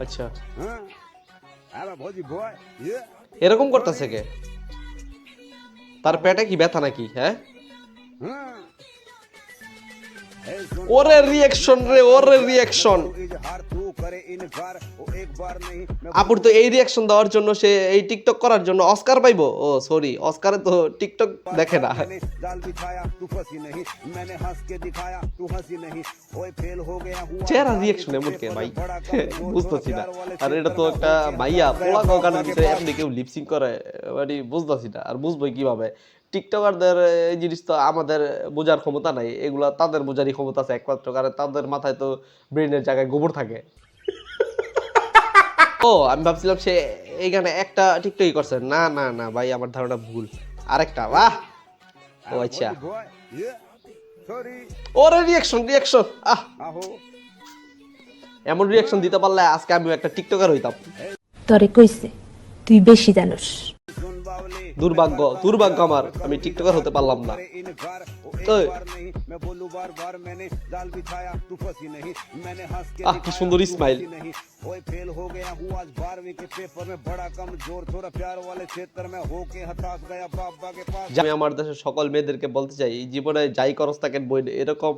আচ্ছা, boy. Yeah. এরকম করতেছে কে? তার পেটে কি ব্যথা নাকি? হ্যাঁ, ওরে রিয়াকশন রে, ওরে রিয়াকশন। আপুর তো এই রিয়াকশন দেওয়ার জন্য, সে এই টিকটক করার জন্য অস্কার পাইবো। ও সরি, অস্কারে তো টিকটক দেখে না। চেহারা রিয়াকশন এমন কে ভাই? বুঝতেছি না। আর এটা তো একটা মাইয়া পোলা গানের ভিতরে এমনি কেউ লিপসিং করে, মানে বুঝতেছি না। আর বুঝবোই কিভাবে? টিকটকারদের এই জিনিস তো আমাদের বোঝার ক্ষমতা নাই, এগুলা তাদের বোঝারই ক্ষমতা আছে একমাত্র, কারণ তাদের মাথায় তো ব্রেনের জায়গায় গোবর থাকে। ও আমি ভাবছিলাম সে এইখানে একটা টিকটকই করছে। না না না ভাই, আমার ধারণা ভুল। আরেকটা, বাহ। ও আচ্ছা, ওরে রিয়াকশন রিয়াকশন, আহ, এমন রিয়াকশন দিতে পারলে আজকে আমি একটা টিকটকার হইতাম। তরে কইছে তুই বেশি জানোস। দুর্ভাগ্য, দুর্ভাগ্য আমার, আমি টিকটকার হতে পারলাম না। তো আহ, কি সুন্দর স্মাইল। আমি আমার দেশের সকল মেয়েদেরকে বলতে চাই, জীবনে যাই করস থাকেন বই, এরকম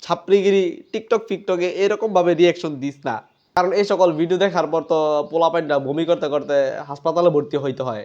ছাপড়িগিরি টিকটক ফিকটকে এরকম ভাবে রিয়াকশন দিস না, কারণ এই সকল ভিডিও দেখার পর তো পোলাপাইনটা বমি করতে করতে হাসপাতালে ভর্তি হইতে হয়।